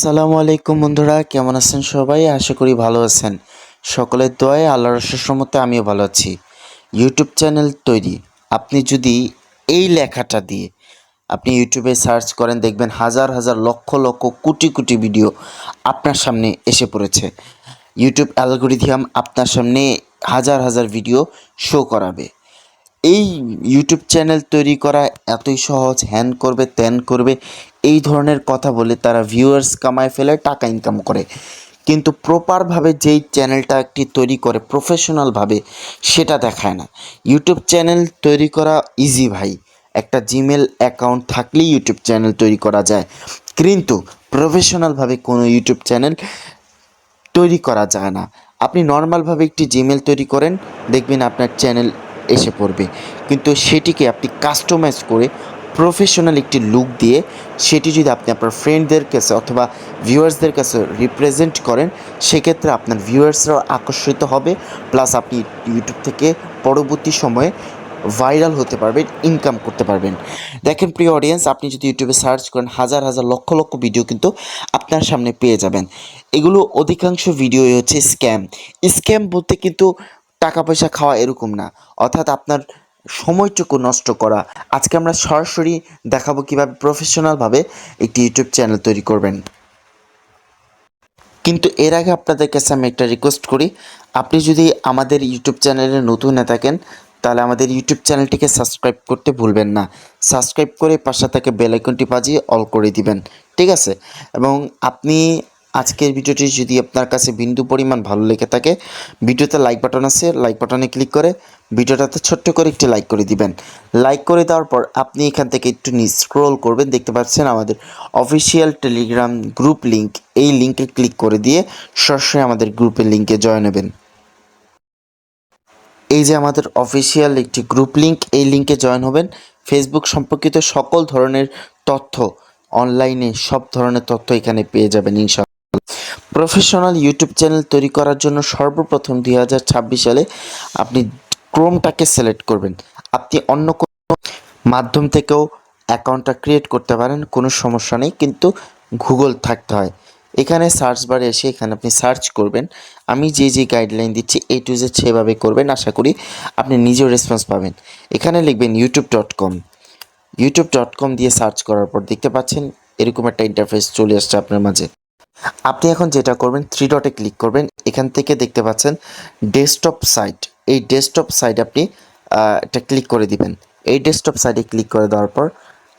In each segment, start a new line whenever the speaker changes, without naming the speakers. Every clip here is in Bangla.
আসসালামু আলাইকুম বন্ধুরা, কেমন আছেন সবাই? আশা করি ভালো আছেন। সকলের দোয়ায় আল্লাহর অশেষ রহমতে আমিও ভালো আছি। ইউটিউব চ্যানেল তৈরি, আপনি যদি এই লেখাটা দিয়ে আপনি ইউটিউবে সার্চ করেন, দেখবেন হাজার হাজার লক্ষ লক্ষ কোটি কোটি ভিডিও আপনার সামনে এসে পড়েছে। ইউটিউব অ্যালগরিদম আপনার সামনে হাজার হাজার ভিডিও শো করাবে। এই ইউটিউব চ্যানেল তৈরি করা এতই সহজ, হ্যান করবে ত্যান করবে এই ধরনের কথা বলে তারা ভিউয়ার্স কামায় ফেলে, টাকা ইনকাম করে। কিন্তু প্রপারভাবে যেই চ্যানেলটা একটি তৈরি করে প্রফেশনালভাবে, সেটা দেখায় না। ইউটিউব চ্যানেল তৈরি করা ইজি ভাই, একটা জিমেল অ্যাকাউন্ট থাকলেই ইউটিউব চ্যানেল তৈরি করা যায়, কিন্তু প্রফেশনালভাবে কোনো ইউটিউব চ্যানেল তৈরি করা যায় না। আপনি নর্মালভাবে একটি জিমেল তৈরি করেন, দেখবেন আপনার চ্যানেল এসে পড়বে, কিন্তু সেটিকে আপনি কাস্টমাইজ করে প্রফেশনাল একটি লুক দিয়ে সেটি যদি আপনি আপনার ফ্রেন্ডদের কাছে অথবা ভিউয়ার্সদের কাছে রিপ্রেজেন্ট করেন, সেক্ষেত্রে আপনার ভিউয়ার্সরাও আকর্ষিত হবে, প্লাস আপনি ইউটিউব থেকে পরবর্তী সময়ে ভাইরাল হতে পারবেন, ইনকাম করতে পারবেন। দেখেন প্রিয় অডিয়েন্স, আপনি যদি ইউটিউবে সার্চ করেন, হাজার হাজার লক্ষ লক্ষ ভিডিও কিন্তু আপনার সামনে পেয়ে যাবেন। এগুলো অধিকাংশ ভিডিওই হচ্ছে স্ক্যাম। স্ক্যাম বলতে কিন্তু টাকা পয়সা খাওয়া এরকম না, অর্থাৎ আপনার সময়টুকু নষ্ট করা। আজকে আমরা সরাসরি দেখাবো কীভাবে প্রফেশনালভাবে একটি ইউটিউব চ্যানেল তৈরি করবেন। কিন্তু এর আগে আপনাদের কাছে আমি একটা রিকোয়েস্ট করি, আপনি যদি আমাদের ইউটিউব চ্যানেলে নতুন হয়ে থাকেন, তাহলে আমাদের ইউটিউব চ্যানেলটিকে সাবস্ক্রাইব করতে ভুলবেন না। সাবস্ক্রাইব করে পাশে থেকে বেল আইকনটি বাজিয়ে অল করে দিবেন, ঠিক আছে? এবং আপনি আজকের ভিডিওটি যদি আপনার কাছে বিন্দু পরিমাণ ভালো লেগে থাকে, ভিডিওতে লাইক বাটন আছে, লাইক বাটনে ক্লিক করে ভিডিওটাতে ছোট্ট করে একটি লাইক করে দিবেন। লাইক করে দেওয়ার পর আপনি এখান থেকে একটু স্ক্রোল করবেন, দেখতে পাচ্ছেন আমাদের অফিসিয়াল টেলিগ্রাম গ্রুপ লিঙ্ক। এই লিঙ্কে ক্লিক করে দিয়ে সরাসরি আমাদের গ্রুপের লিঙ্কে জয়েন হবেন। এই যে আমাদের অফিসিয়াল একটি গ্রুপ লিঙ্ক, এই লিঙ্কে জয়েন হবেন। ফেসবুক সম্পর্কিত সকল ধরনের তথ্য, অনলাইনে সব ধরনের তথ্য এখানে পেয়ে যাবেন ইনশাআল্লাহ। প্রফেশনাল ইউটিউব চ্যানেল তৈরি করার জন্য সর্বপ্রথম 2026 সালে আপনি ক্রোমটাকে সিলেক্ট করবেন। আপনি অন্য কোনো মাধ্যম থেকেও অ্যাকাউন্টটা ক্রিয়েট করতে পারেন, কোনো সমস্যা নেই, কিন্তু গুগল থাকতে হয়। এখানে সার্চ বারে এসে এখানে আপনি সার্চ করবেন। আমি যে গাইডলাইন দিচ্ছি A to Z সেভাবে করবেন, আশা করি আপনি নিজেও রেসপন্স পাবেন। এখানে লিখবেন youtube.com। youtube.com দিয়ে সার্চ করার পর দেখতে পাচ্ছেন এরকম একটা ইন্টারফেস চলে আসছে আপনার মাঝে। আপনি এখন যেটা করবেন, 3 ডটে ক্লিক করবেন। এখান থেকে দেখতে পাচ্ছেন ডেস্কটপ সাইট। এই ডেস্কটপ সাইট আপনি এটা ক্লিক করে দিবেন। এই ডেস্কটপ সাইটে ক্লিক করে দেওয়ার পর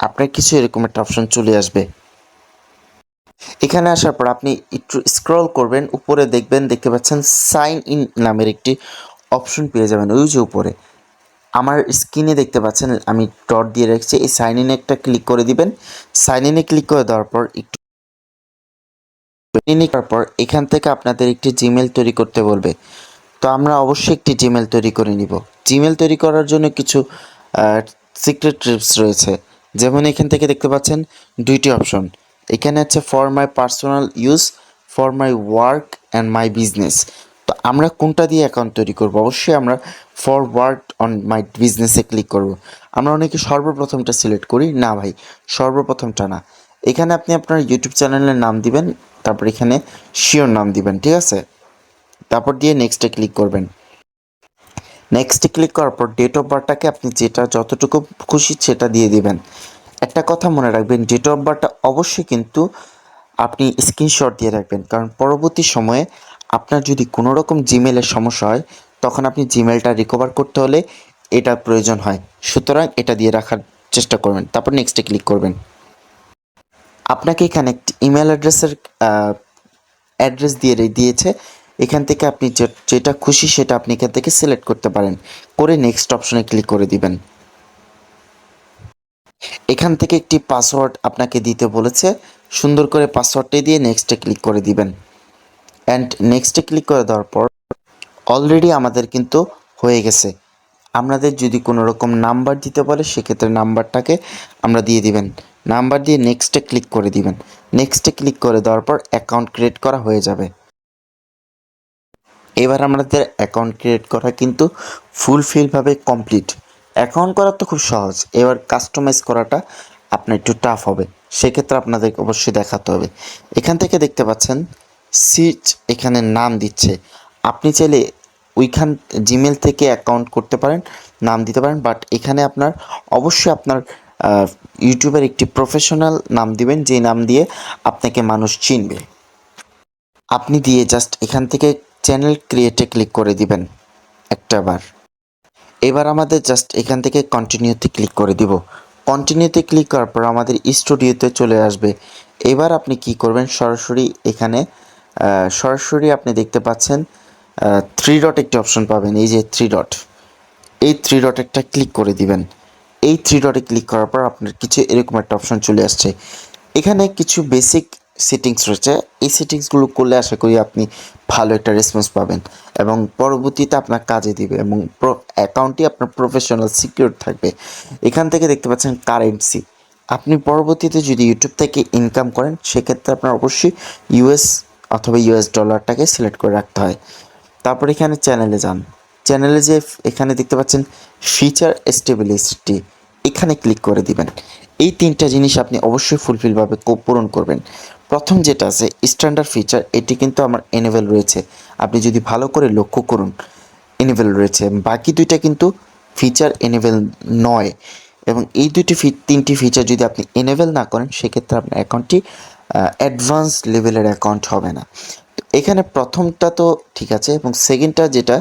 আপনার কিছু এরকম একটা অপশন চলে আসবে। এখানে আসার পর আপনি একটু স্ক্রল করবেন, উপরে দেখবেন, দেখতে পাচ্ছেন সাইন ইন নামের একটি অপশন পেয়ে যাবেন ওই যে উপরে। আমার স্ক্রিনে দেখতে পাচ্ছেন আমি ডট দিয়ে রেখেছি, এই সাইন ইনে একটা ক্লিক করে দিবেন। সাইন ইনে ক্লিক করে দেওয়ার পর একটু করার পর এখান থেকে আপনাদের একটি জিমেল তৈরি করতে বলবে। তো আমরা অবশ্যই একটি জিমেল তৈরি করে নিব। জিমেল তৈরি করার জন্য কিছু সিক্রেট টিপস রয়েছে। যেমন এখান থেকে দেখতে পাচ্ছেন দুইটি অপশন। এখানে আছে for my personal use, for my work and my business. তো আমরা কোনটা দিয়ে অ্যাকাউন্ট তৈরি করব? অবশ্যই আমরা ফর ওয়ার্ক অন মাই বিজনেসে ক্লিক করব। আমরা অনেকে সর্বপ্রথমটা সিলেক্ট করি, না ভাই, সর্বপ্রথমটা না। এখানে আপনি আপনার ইউটিউব চ্যানেলের নাম দিবেন, তারপর এখানে শিওর নাম দিবেন, ঠিক আছে? তারপর দিয়ে নেক্সটে ক্লিক করবেন। নেক্সটে ক্লিক করার পর ডেট অফ বার্থটাকে আপনি যেটা যতটুকু খুশি সেটা দিয়ে দিবেন। একটা কথা মনে রাখবেন, ডেট অফ বার্থটা অবশ্যই কিন্তু আপনি স্ক্রিনশট দিয়ে রাখবেন, কারণ পরবর্তী সময়ে আপনার যদি কোনো রকম জিমেলের সমস্যা হয়, তখন আপনি জিমেলটা রিকভার করতে হলে এটা প্রয়োজন হয়। সুতরাং এটা দিয়ে রাখার চেষ্টা করবেন। তারপর নেক্সটে ক্লিক করবেন। আপনাকে এখানে একটি ইমেল অ্যাড্রেস দিয়েছে। এখান থেকে আপনি যেটা খুশি সেটা আপনি এখান থেকে সিলেক্ট করতে পারেন, করে নেক্সট অপশনে ক্লিক করে দিবেন। এখান থেকে একটি পাসওয়ার্ড আপনাকে দিতে বলেছে, সুন্দর করে পাসওয়ার্ডটি দিয়ে নেক্সটে ক্লিক করে দিবেন। অ্যান্ড নেক্সটে ক্লিক করে দেওয়ার পর অলরেডি আমাদের কিন্তু হয়ে গেছে। আপনাদের যদি কোনো রকম নাম্বার দিতে বলে, সেক্ষেত্রে নাম্বারটাকে আমরা দিয়ে দিবেন। নাম্বার দিয়ে নেক্সটে ক্লিক করে দিবেন। নেক্সটে ক্লিক করে দেওয়ার পর অ্যাকাউন্ট ক্রিয়েট করা হয়ে যাবে। এবার আমাদের অ্যাকাউন্ট ক্রিয়েট করা কিন্তু ফুলফিলভাবে কমপ্লিট। অ্যাকাউন্ট করা তো খুব সহজ, এবার কাস্টমাইজ করাটা আপনার একটু টাফ হবে, সেক্ষেত্রে আপনাদেরকে অবশ্যই দেখাতে হবে। এখান থেকে দেখতে পাচ্ছেন সিচ এখানে নাম দিচ্ছে, আপনি চাইলে ওইখান জিমেল থেকে অ্যাকাউন্ট করতে পারেন, নাম দিতে পারেন, বাট এখানে আপনার অবশ্যই আপনার ইউটিউবের একটি প্রফেশনাল নাম দিবেন, যে নাম দিয়ে আপনাকে মানুষ চিনবে। আপনি দিয়ে জাস্ট এখান থেকে চ্যানেল ক্রিয়েটে ক্লিক করে দিবেন একটাবার। এবার আমাদের জাস্ট এখান থেকে কন্টিনিউতে ক্লিক করে দিব। কন্টিনিউতে ক্লিক করার পর আমাদের স্টুডিওতে চলে আসবে। এবার আপনি কি করবেন, সরাসরি এখানে সরাসরি আপনি দেখতে পাচ্ছেন থ্রি ডট একটি অপশন পাবেন, এই যে থ্রি ডট, এই থ্রি ডট একটা ক্লিক করে দিবেন। এই থ্রি ডটে ক্লিক করার পর আপনার কিছু এরকম একটা অপশন চলে আসছে। এখানে কিছু বেসিক সেটিংস রয়েছে, এই সেটিংসগুলো করলে আশা করি আপনি ভালো একটা রেসপন্স পাবেন এবং পরবর্তীতে আপনার কাজে দিবে এবং অ্যাকাউন্টটি আপনার প্রফেশনাল সিকিউর থাকবে। এখান থেকে দেখতে পাচ্ছেন কারেন্সি, আপনি পরবর্তীতে যদি ইউটিউব থেকে ইনকাম করেন সেক্ষেত্রে আপনার অবশ্যই ইউএস অথবা ইউএস ডলারটাকে সিলেক্ট করে রাখতে হয়। তারপর এখানে চ্যানেলে যান, চ্যানেলে যে এখানে দেখতে পাচ্ছেন ফিচার স্টেবিলিটি, এখানে ক্লিক করে দিবেন। এই তিনটা জিনিস আপনি অবশ্যই ফুলফিলভাবে পূরণ করবেন। প্রথম যেটা আছে স্ট্যান্ডার্ড ফিচার, এটি কিন্তু আমার এনেবেল রয়েছে, আপনি যদি ভালো করে লক্ষ্য করুন এনেবেল রয়েছে, বাকি দুইটা কিন্তু ফিচার এনেবেল নয়। এবং এই তিনটি ফিচার যদি আপনি এনেবেল না করেন সেক্ষেত্রে আপনার অ্যাকাউন্টটি অ্যাডভান্স লেভেলের অ্যাকাউন্ট হবে না। এখানে প্রথমটা তো ঠিক আছে, এবং সেকেন্ডটা যেটা,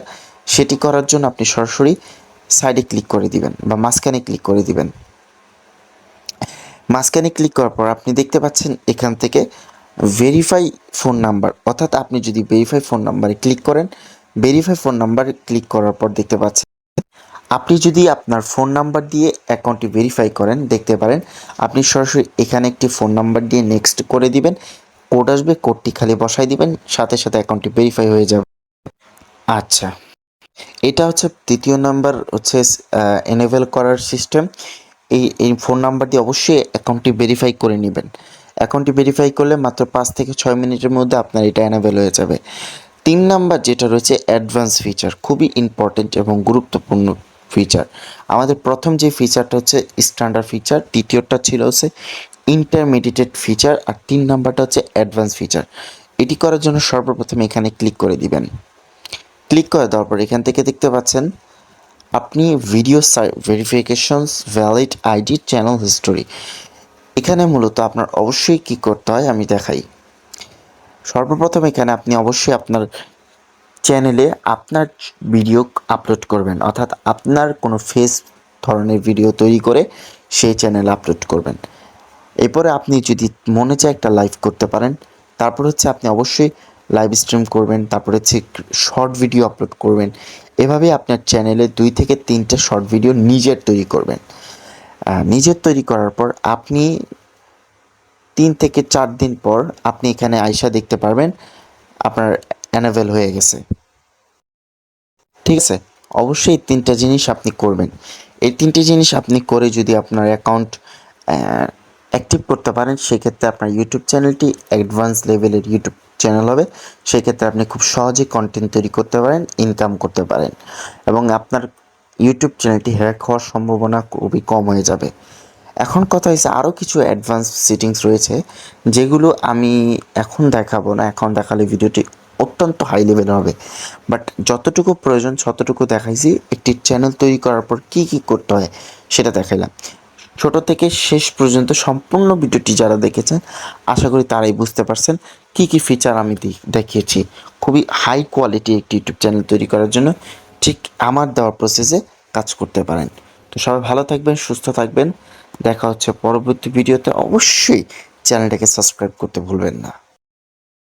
সেটি করার জন্য আপনি সরাসরি সাইডে ক্লিক করে দিবেন বা মাঝখানে ক্লিক করে দিবেন। মাঝখানে ক্লিক করার পর আপনি দেখতে পাচ্ছেন এখান থেকে ভেরিফাই ফোন নাম্বার, অর্থাৎ আপনি যদি ভেরিফাই ফোন নাম্বারে ক্লিক করেন, ভেরিফাই ফোন নাম্বারে ক্লিক করার পর দেখতে পাচ্ছেন আপনি যদি আপনার ফোন নাম্বার দিয়ে অ্যাকাউন্টটি ভেরিফাই করেন, দেখতে পারেন আপনি সরাসরি এখানে একটি ফোন নাম্বার দিয়ে নেক্সট করে দিবেন, কোড আসবে, কোডটি খালি বসাই দিবেন, সাথে সাথে অ্যাকাউন্টটি ভেরিফাই হয়ে যাবে। আচ্ছা, এটা হচ্ছে দ্বিতীয় নাম্বার হচ্ছে এনেবল করার সিস্টেম। এই ফোন নাম্বার দিয়ে অবশ্যই অ্যাকাউন্টটি ভেরিফাই করে নেবেন। অ্যাকাউন্টটি ভেরিফাই করলে মাত্র 5 থেকে 6 মিনিটের মধ্যে আপনার এটা এনেবল হয়ে যাবে। 3 নাম্বার যেটা রয়েছে অ্যাডভান্স ফিচার, খুবই ইম্পর্টেন্ট এবং গুরুত্বপূর্ণ ফিচার। আমাদের প্রথম যে ফিচারটা হচ্ছে স্ট্যান্ডার্ড ফিচার, দ্বিতীয়টা ছিল হচ্ছে ইন্টারমিডিয়েট ফিচার, আর 3 নাম্বারটা হচ্ছে অ্যাডভান্স ফিচার। এটি করার জন্য সর্বপ্রথম এখানে ক্লিক করে দিবেন। ক্লিক করে দেওয়ার পর এখান থেকে দেখতে পাচ্ছেন আপনি video verifications, valid ID, channel history. এখানে মূলত আপনার অবশ্যই কী করতে হয় আমি দেখাই। সর্বপ্রথম এখানে আপনি অবশ্যই আপনার চ্যানেলে আপনার ভিডিও আপলোড করবেন, অর্থাৎ আপনার কোনো ফেস ধরনের ভিডিও তৈরি করে সেই চ্যানেলে আপলোড করবেন। এরপরে আপনি যদি মনে চায় একটা লাইভ করতে পারেন, তারপর হচ্ছে আপনি অবশ্যই লাইভ স্ট্রিম করবেন, তারপরে হচ্ছে শর্ট ভিডিও আপলোড করবেন। এভাবে আপনার চ্যানেলে 2 থেকে 3টে শর্ট ভিডিও নিজের তৈরি করবেন। নিজের তৈরি করার পর আপনি 3 থেকে 4 দিন পর আপনি এখানে আইসা দেখতে পারবেন আপনার এনেবল হয়ে গেছে। ঠিক আছে, অবশ্যই 3টা জিনিস আপনি করবেন। এই 3টে জিনিস আপনি করে যদি আপনার অ্যাকাউন্ট অ্যাক্টিভ করতে পারেন সেক্ষেত্রে আপনার ইউটিউব চ্যানেলটি অ্যাডভান্স লেভেলের ইউটিউব চ্যানেল হবে। সেক্ষেত্রে আপনি খুব সহজে কন্টেন্ট তৈরি করতে পারেন, ইনকাম করতে পারেন এবং আপনার ইউটিউব চ্যানেলটি হ্যাক হওয়ার সম্ভাবনা খুবই কম হয়ে যাবে। এখন কথা হচ্ছে আরও কিছু অ্যাডভান্স সেটিংস রয়েছে যেগুলো আমি এখন দেখাবো না, এখন দেখালে ভিডিওটি অত্যন্ত হাই লেভেল হবে, বাট যতটুকু প্রয়োজন ততটুকু দেখাইছি। একটি চ্যানেল তৈরি করার পর কী কী করতে হয় সেটা দেখাইলাম। ছোট থেকে শেষ পর্যন্ত সম্পূর্ণ ভিডিওটি যারা দেখেছেন আশা করি তারাই বুঝতে পারছেন কী কী ফিচার আমি দেখিয়েছি। খুবই হাই কোয়ালিটি একটি ইউটিউব চ্যানেল তৈরি করার জন্য ঠিক আমার দেওয়ার প্রসেসে কাজ করতে পারেন। তো সবাই ভালো থাকবেন, সুস্থ থাকবেন, দেখা হচ্ছে পরবর্তী ভিডিওতে। অবশ্যই চ্যানেলটাকে সাবস্ক্রাইব করতে ভুলবেন না।